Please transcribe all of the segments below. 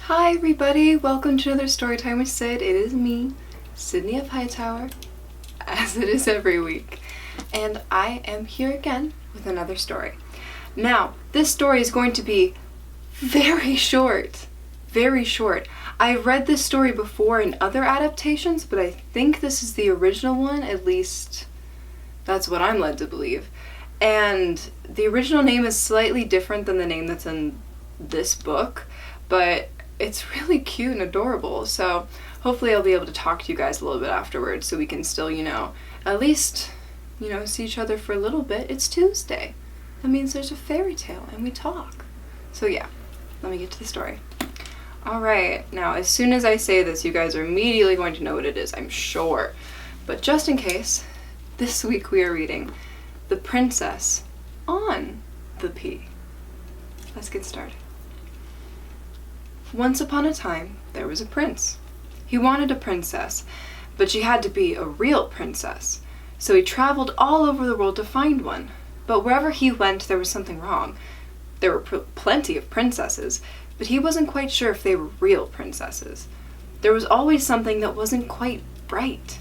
Hi everybody, welcome to another Storytime with Sid. It is me, Sidney of Hightower, as it is every week. And I am here again with another story. Now, this story is going to be very short. Very short. I've read this story before in other adaptations, but I think this is the original one, at least that's what I'm led to believe. And the original name is slightly different than the name that's in this book, but it's really cute and adorable, so hopefully I'll be able to talk to you guys a little bit afterwards so we can still, at least, see each other for a little bit. It's Tuesday. That means there's a fairy tale and we talk. So yeah, let me get to the story. Alright, now as soon as I say this, you guys are immediately going to know what it is, I'm sure. But just in case, this week we are reading The Princess on the Pea. Let's get started. Once upon a time, there was a prince. He wanted a princess, but she had to be a real princess. So he traveled all over the world to find one. But wherever he went, there was something wrong. There were plenty of princesses, but he wasn't quite sure if they were real princesses. There was always something that wasn't quite right.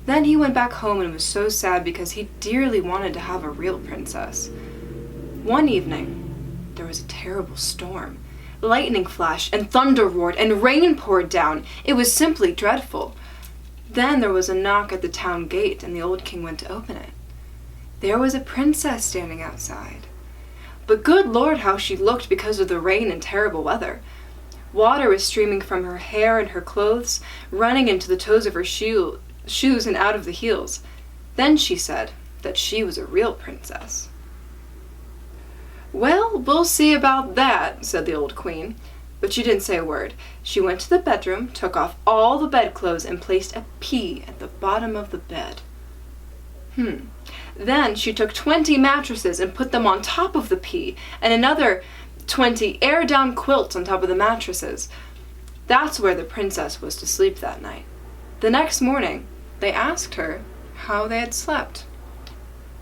Then he went back home and was so sad because he dearly wanted to have a real princess. One evening, there was a terrible storm. Lightning flashed and thunder roared and rain poured down. It was simply dreadful. Then there was a knock at the town gate and the old king went to open it. There was a princess standing outside. But good Lord, how she looked because of the rain and terrible weather. Water was streaming from her hair and her clothes, running into the toes of her shoes and out of the heels. Then she said that she was a real princess. "Well, we'll see about that," said the old queen. But she didn't say a word. She went to the bedroom, took off all the bedclothes, and placed a pea at the bottom of the bed. Then she took 20 mattresses and put them on top of the pea, and another 20 air-down quilts on top of the mattresses. That's where the princess was to sleep that night. The next morning, they asked her how they had slept.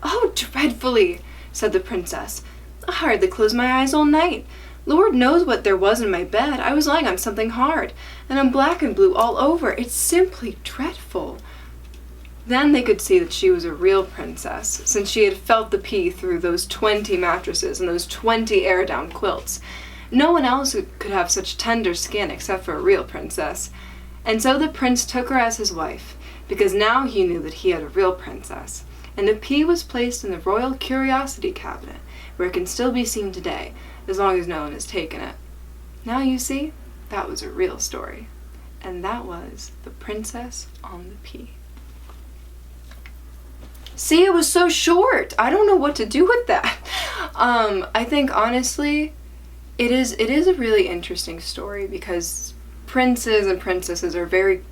"Oh, dreadfully," said the princess. "I hardly closed my eyes all night. Lord knows what there was in my bed. I was lying on something hard, and I'm black and blue all over. It's simply dreadful." Then they could see that she was a real princess, since she had felt the pea through those 20 mattresses and those 20 air-down quilts. No one else could have such tender skin except for a real princess. And so the prince took her as his wife, because now he knew that he had a real princess. And the pea was placed in the royal curiosity cabinet, where it can still be seen today, as long as no one has taken it. Now you see, that was a real story. And that was The Princess on the Pea. See, it was so short. I don't know what to do with that. I think honestly, it is a really interesting story because princes and princesses are very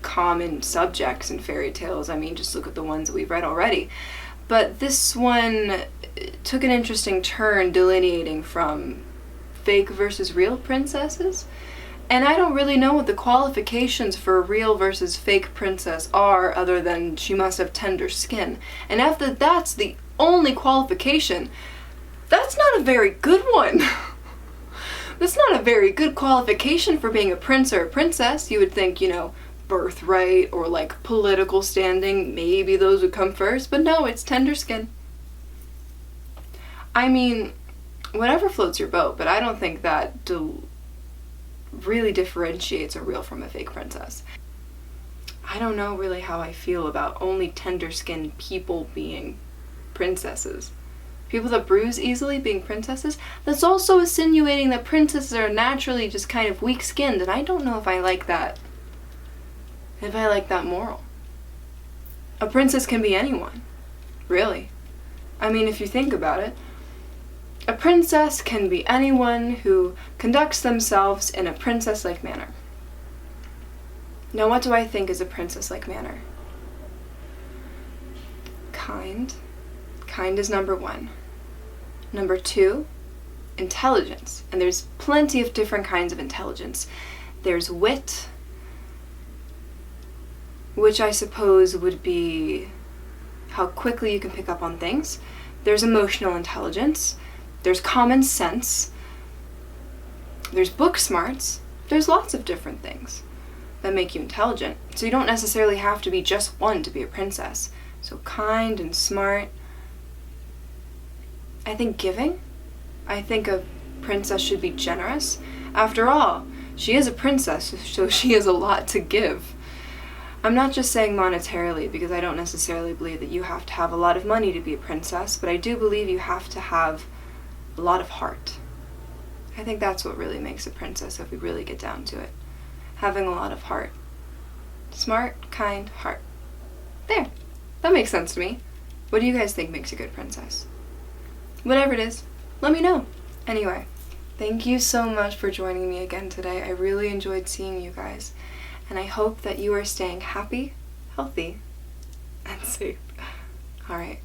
common subjects in fairy tales. I mean, just look at the ones that we've read already. But this one took an interesting turn delineating from fake versus real princesses. And I don't really know what the qualifications for a real versus fake princess are other than she must have tender skin. And if that's the only qualification, that's not a very good one. That's not a very good qualification for being a prince or a princess. You would think, birthright or like political standing, maybe those would come first, but no, it's tender skin. I mean, whatever floats your boat, but I don't think that really differentiates a real from a fake princess. I don't know really how I feel about only tender-skinned people being princesses. People that bruise easily being princesses, that's also insinuating that princesses are naturally just kind of weak-skinned, and I don't know if I like that. If I like that moral. A princess can be anyone, really. I mean, if you think about it, a princess can be anyone who conducts themselves in a princess-like manner. Now, what do I think is a princess-like manner? Kind. Kind is number one. Number two, intelligence. And there's plenty of different kinds of intelligence. There's wit, which I suppose would be how quickly you can pick up on things. There's emotional intelligence. There's common sense. There's book smarts, There's lots of different things that make you intelligent, so you don't necessarily have to be just one to be a princess. So kind and smart. I think giving. I think a princess should be generous. After all, she is a princess, so she has a lot to give. I'm not just saying monetarily, because I don't necessarily believe that you have to have a lot of money to be a princess, but I do believe you have to have a lot of heart. I think that's what really makes a princess if we really get down to it. Having a lot of heart. Smart, kind, heart. There. That makes sense to me. What do you guys think makes a good princess? Whatever it is, let me know. Anyway, thank you so much for joining me again today. I really enjoyed seeing you guys. And I hope that you are staying happy, healthy, and safe. Alright.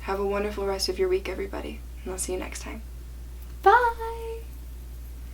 Have a wonderful rest of your week, everybody. And I'll see you next time.